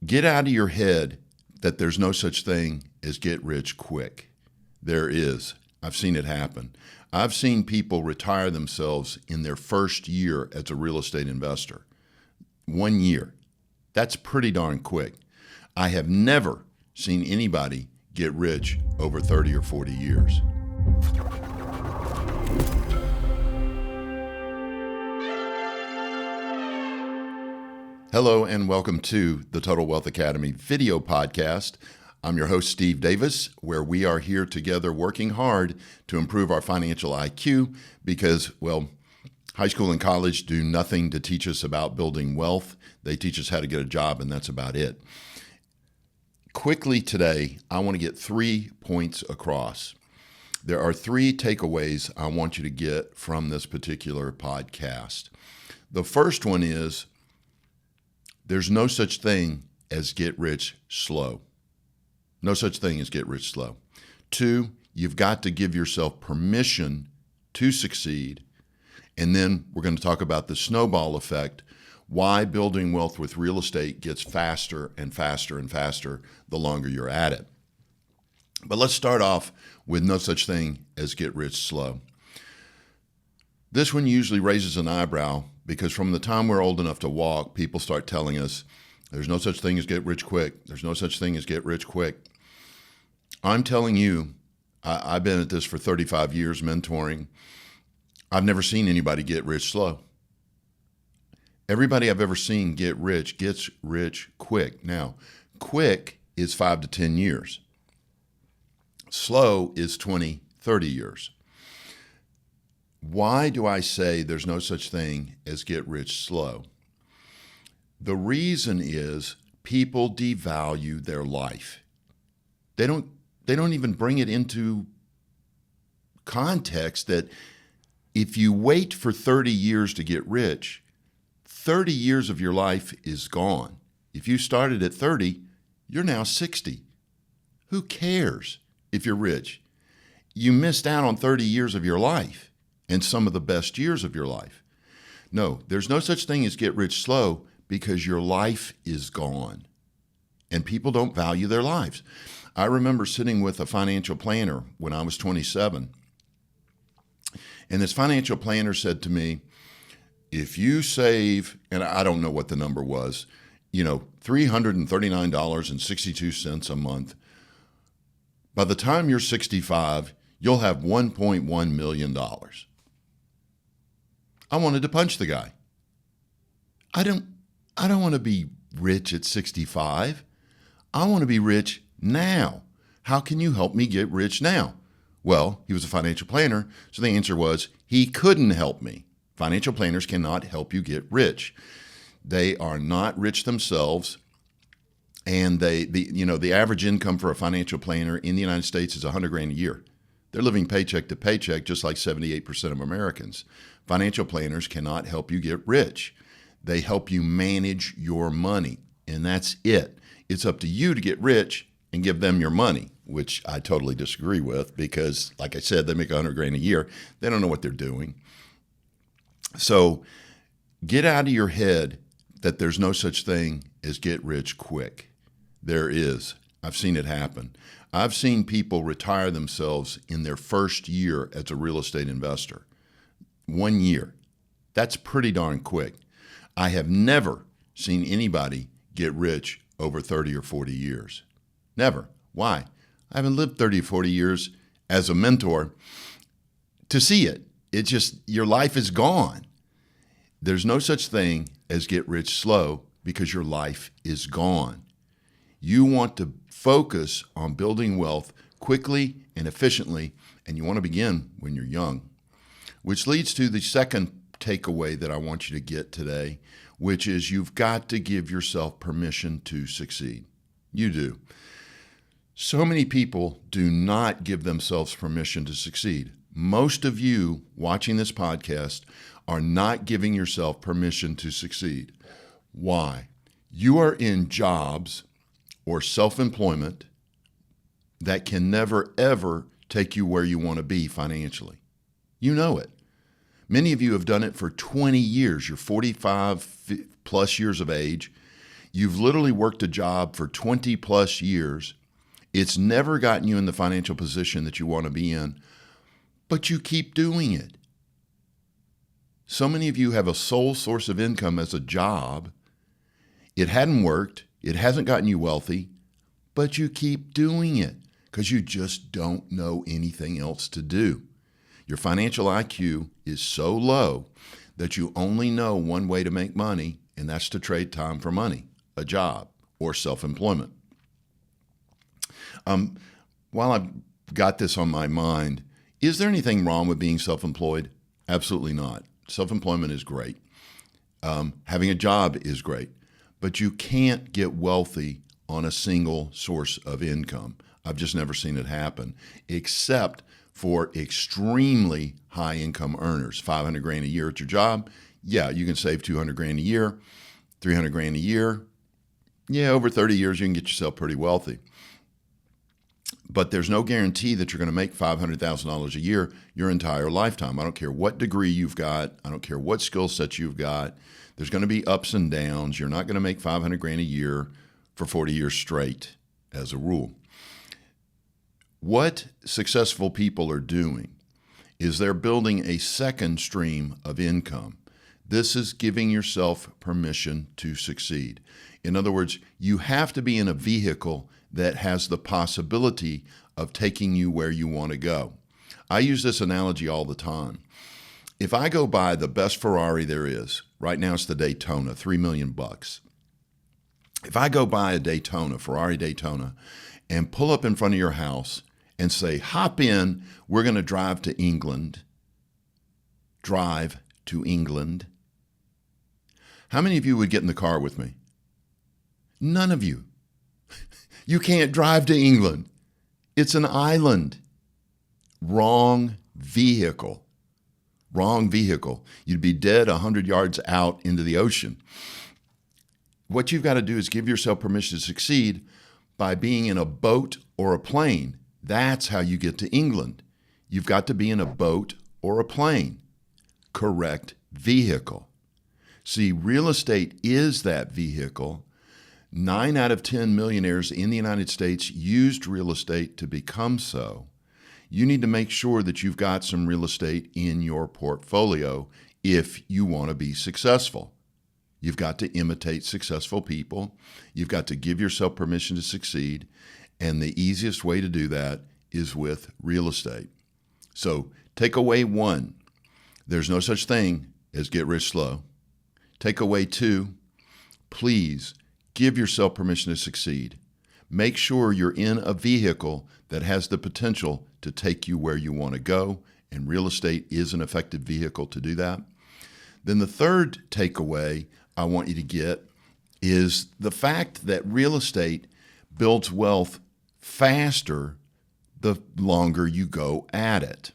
Get out of your head that there's no such thing as get rich quick. There is. I've seen it happen. I've seen people retire themselves in their first year as a real estate investor. 1 year. That's pretty darn quick. I have never seen anybody get rich over 30 or 40 years. Hello and welcome to the Total Wealth Academy video podcast. I'm your host, Steve Davis, where we are here together working hard to improve our financial IQ because, well, high school and college do nothing to teach us about building wealth. They teach us how to get a job, and that's about it. Quickly today, I want to get 3 points across. There are 3 takeaways I want you to get from this particular podcast. The first one is there's no such thing as get rich slow. No such thing as get rich slow. 2, you've got to give yourself permission to succeed. And then we're going to talk about the snowball effect, why building wealth with real estate gets faster and faster and faster the longer you're at it. But let's start off with no such thing as get rich slow. This one usually raises an eyebrow because from the time we're old enough to walk, people start telling us there's no such thing as get rich quick. There's no such thing as get rich quick. I'm telling you, I've been at this for 35 years mentoring. I've never seen anybody get rich slow. Everybody I've ever seen get rich gets rich quick. Now, quick is 5 to 10 years. Slow is 20, 30 years. Why do I say there's no such thing as get rich slow? The reason is people devalue their life. They don't even bring it into context that if you wait for 30 years to get rich, 30 years of your life is gone. If you started at 30, you're now 60. Who cares if you're rich? You missed out on 30 years of your life and some of the best years of your life. No, there's no such thing as get rich slow because your life is gone and people don't value their lives. I remember sitting with a financial planner when I was 27, and this financial planner said to me, if you save, and I don't know what the number was, $339.62 a month, by the time you're 65, you'll have $1.1 million. I wanted to punch the guy. I don't want to be rich at 65. I want to be rich now. How can you help me get rich now? Well, he was a financial planner, so the answer was he couldn't help me. Financial planners cannot help you get rich. They are not rich themselves, and the average income for a financial planner in the United States is $100,000 a year. They're living paycheck to paycheck, just like 78% of Americans. Financial planners cannot help you get rich. They help you manage your money, and that's it. It's up to you to get rich and give them your money, which I totally disagree with because, like I said, they make $100,000 a year. They don't know what they're doing. So get out of your head that there's no such thing as get rich quick. There is. I've seen it happen. I've seen people retire themselves in their first year as a real estate investor. 1 year. That's pretty darn quick. I have never seen anybody get rich over 30 or 40 years. Never. Why? I haven't lived 30 or 40 years as a mentor to see it. It's just your life is gone. There's no such thing as get rich slow because your life is gone. You want to focus on building wealth quickly and efficiently, and you want to begin when you're young. Which leads to the second takeaway that I want you to get today, which is you've got to give yourself permission to succeed. You do. So many people do not give themselves permission to succeed. Most of you watching this podcast are not giving yourself permission to succeed. Why? You are in jobs or self-employment that can never, ever take you where you want to be financially. You know it. Many of you have done it for 20 years. You're 45 plus years of age. You've literally worked a job for 20 plus years. It's never gotten you in the financial position that you want to be in, but you keep doing it. So many of you have a sole source of income as a job. It hadn't worked. It hasn't gotten you wealthy, but you keep doing it because you just don't know anything else to do. Your financial IQ is so low that you only know one way to make money, and that's to trade time for money, a job, or self-employment. While I've got this on my mind, is there anything wrong with being self-employed? Absolutely not. Self-employment is great. Having a job is great, but you can't get wealthy on a single source of income. I've just never seen it happen, except for extremely high income earners. 500 grand a year at your job. Yeah, you can save 200 grand a year, 300 grand a year. Yeah, over 30 years, you can get yourself pretty wealthy. But there's no guarantee that you're going to make $500,000 a year your entire lifetime. I don't care what degree you've got. I don't care what skill sets you've got. There's going to be ups and downs. You're not going to make 500 grand a year for 40 years straight as a rule. What successful people are doing is they're building a second stream of income. This is giving yourself permission to succeed. In other words, you have to be in a vehicle that has the possibility of taking you where you want to go. I use this analogy all the time. If I go buy the best Ferrari there is, right now it's the Daytona, $3 million. If I go buy a Daytona, Ferrari Daytona, and pull up in front of your house and say, hop in, we're going to drive to England. Drive to England. How many of you would get in the car with me? None of you. You can't drive to England. It's an island. Wrong vehicle. Wrong vehicle. You'd be dead 100 yards out into the ocean. What you've got to do is give yourself permission to succeed by being in a boat or a plane. That's how you get to England. You've got to be in a boat or a plane. Correct vehicle. See, real estate is that vehicle. 9 out of 10 millionaires in the United States used real estate to become so. You need to make sure that you've got some real estate in your portfolio if you want to be successful. You've got to imitate successful people. You've got to give yourself permission to succeed. And the easiest way to do that is with real estate. So takeaway 1, there's no such thing as get rich slow. Takeaway 2, please give yourself permission to succeed. Make sure you're in a vehicle that has the potential to take you where you want to go, and real estate is an effective vehicle to do that. Then the third takeaway I want you to get is the fact that real estate builds wealth faster the longer you go at it.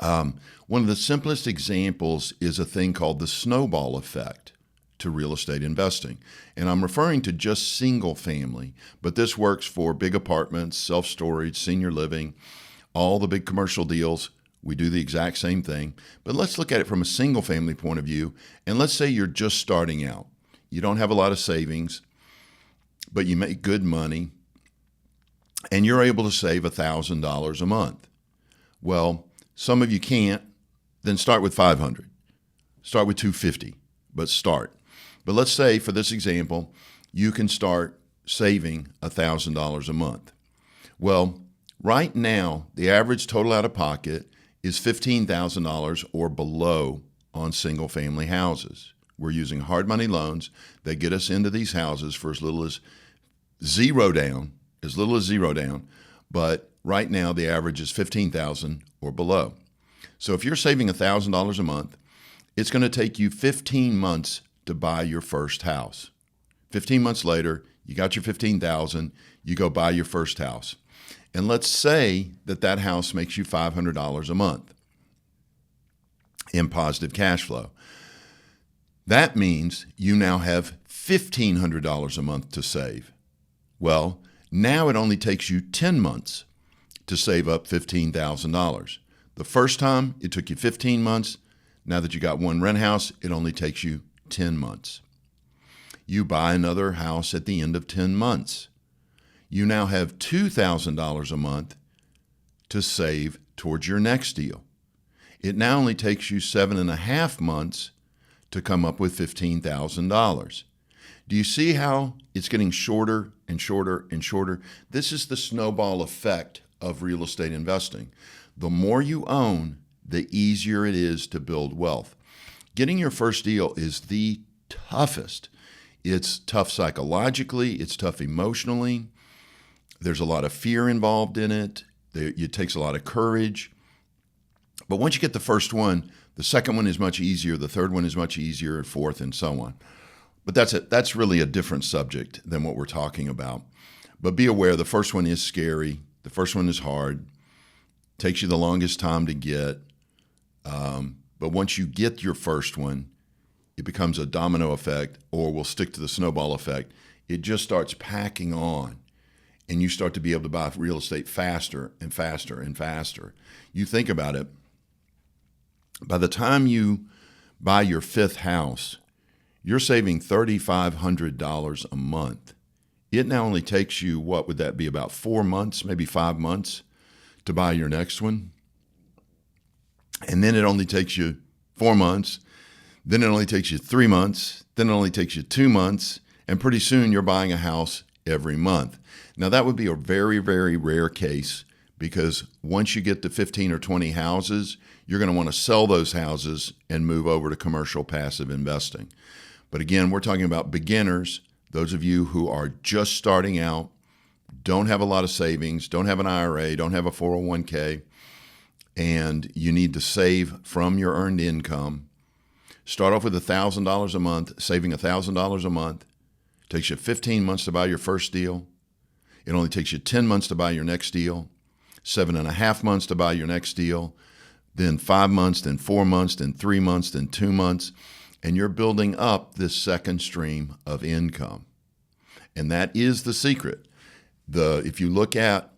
One of the simplest examples is a thing called the snowball effect to real estate investing. And I'm referring to just single family, but this works for big apartments, self-storage, senior living, all the big commercial deals. We do the exact same thing. But let's look at it from a single family point of view. And let's say you're just starting out. You don't have a lot of savings, but you make good money, and you're able to save $1,000 a month. Well, some of you can't, then start with $500. Start with $250, but start. But let's say, for this example, you can start saving $1,000 a month. Well, right now, the average total out of pocket is $15,000 or below on single-family houses. We're using hard money loans that get us into these houses for as little as zero down, but right now the average is $15,000 or below. So if you're saving $1,000 a month, it's going to take you 15 months to buy your first house. 15 months later, you got your $15,000, you go buy your first house. And let's say that that house makes you $500 a month in positive cash flow. That means you now have $1,500 a month to save. Well, now it only takes you 10 months to save up $15,000. The first time it took you 15 months. Now that you got one rent house, it only takes you 10 months. You buy another house at the end of 10 months. You now have $2,000 a month to save towards your next deal. It now only takes you 7.5 months to come up with $15,000. Do you see how it's getting shorter and shorter and shorter? This is the snowball effect of real estate investing. The more you own, the easier it is to build wealth. Getting your first deal is the toughest. It's tough psychologically, it's tough emotionally. There's a lot of fear involved in it. It takes a lot of courage. But once you get the first one, the second one is much easier, the third one is much easier, fourth, and so on. But that's really a different subject than what we're talking about. But be aware, the first one is scary. The first one is hard. Takes you the longest time to get. But once you get your first one, it becomes a domino effect, or we'll stick to the snowball effect. It just starts packing on, and you start to be able to buy real estate faster and faster and faster. You think about it. By the time you buy your fifth house, you're saving $3,500 a month. It now only takes you, what would that be, about 4 months, maybe 5 months to buy your next one? And then it only takes you 4 months. Then it only takes you 3 months. Then it only takes you 2 months. And pretty soon you're buying a house every month. Now that would be a very, very rare case, because once you get to 15 or 20 houses, you're going to want to sell those houses and move over to commercial passive investing. But again, we're talking about beginners, those of you who are just starting out, don't have a lot of savings, don't have an IRA, don't have a 401k, and you need to save from your earned income. Start off with $1,000 a month, saving $1,000 a month. It takes you 15 months to buy your first deal. It only takes you 10 months to buy your next deal, 7.5 months to buy your next deal, then 5 months, then 4 months, then 3 months, then 2 months, and you're building up this second stream of income. And that is the secret. If you look at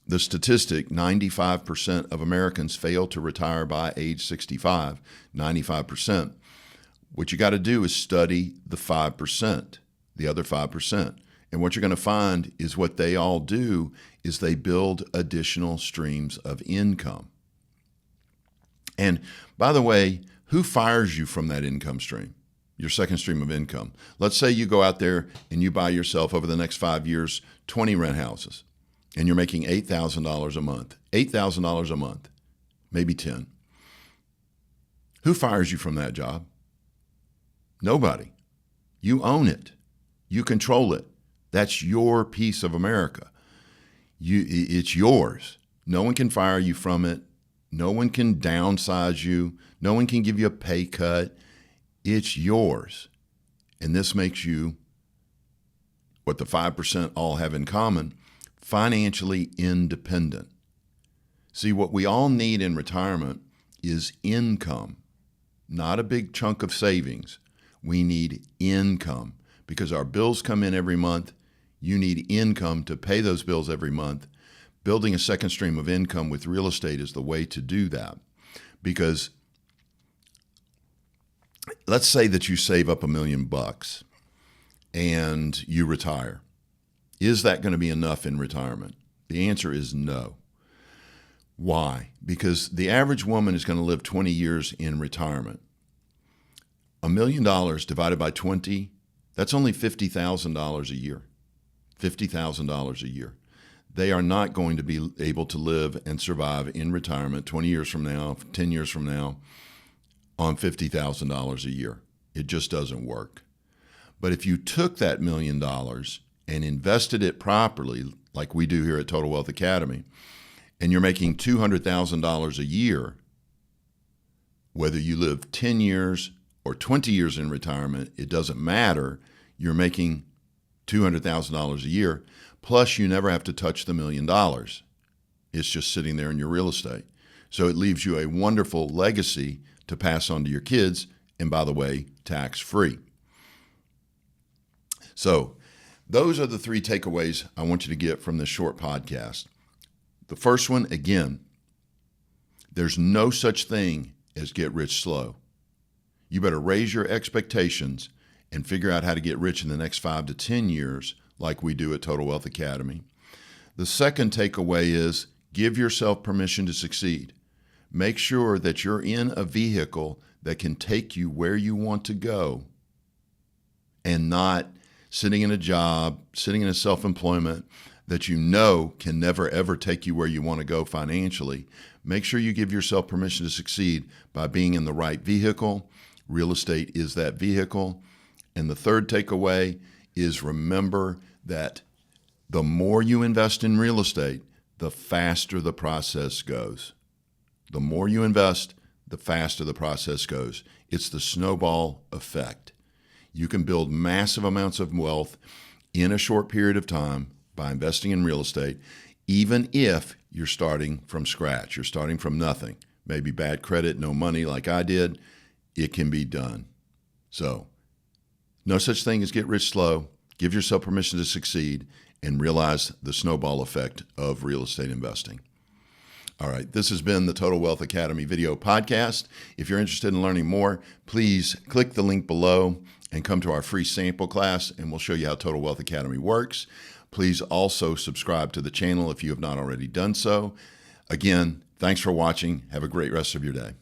the statistic, 95% of Americans fail to retire by age 65, 95%. What you got to do is study the 5%, the other 5%. And what you're going to find is what they all do is they build additional streams of income. And by the way, who fires you from that income stream, your second stream of income? Let's say you go out there and you buy yourself over the next 5 years 20 rent houses, and you're making $8,000 a month. $8,000 a month, maybe 10. Who fires you from that job? Nobody. You own it. You control it. That's your piece of America. It's yours. No one can fire you from it. No one can downsize you. No one can give you a pay cut. It's yours. And this makes you, what the 5% all have in common, financially independent. See, what we all need in retirement is income, not a big chunk of savings. We need income because our bills come in every month. You need income to pay those bills every month. Building a second stream of income with real estate is the way to do that. Because let's say that you save up $1 million and you retire. Is that going to be enough in retirement? The answer is no. Why? Because the average woman is going to live 20 years in retirement. $1 million divided by 20, that's only $50,000 a year. $50,000 a year. They are not going to be able to live and survive in retirement 20 years from now, 10 years from now, on $50,000 a year. It just doesn't work. But if you took that $1 million and invested it properly, like we do here at Total Wealth Academy, and you're making $200,000 a year, whether you live 10 years or 20 years in retirement, it doesn't matter. You're making $200,000 a year, plus you never have to touch the $1 million. It's just sitting there in your real estate. So it leaves you a wonderful legacy to pass on to your kids, and by the way, tax-free. So those are the 3 takeaways I want you to get from this short podcast. The first one, again, there's no such thing as get rich slow. You better raise your expectations and figure out how to get rich in the next 5 to 10 years like we do at Total Wealth Academy. The second takeaway is give yourself permission to succeed. Make sure that you're in a vehicle that can take you where you want to go and not sitting in a job, sitting in a self-employment that you know can never, ever take you where you want to go financially. Make sure you give yourself permission to succeed by being in the right vehicle. Real estate is that vehicle. And the third takeaway is remember that the more you invest in real estate, the faster the process goes. The more you invest, the faster the process goes. It's the snowball effect. You can build massive amounts of wealth in a short period of time by investing in real estate, even if you're starting from scratch. You're starting from nothing. Maybe bad credit, no money like I did. It can be done. So, no such thing as get rich slow. Give yourself permission to succeed and realize the snowball effect of real estate investing. All right, this has been the Total Wealth Academy video podcast. If you're interested in learning more, please click the link below and come to our free sample class, and we'll show you how Total Wealth Academy works. Please also subscribe to the channel if you have not already done so. Again, thanks for watching. Have a great rest of your day.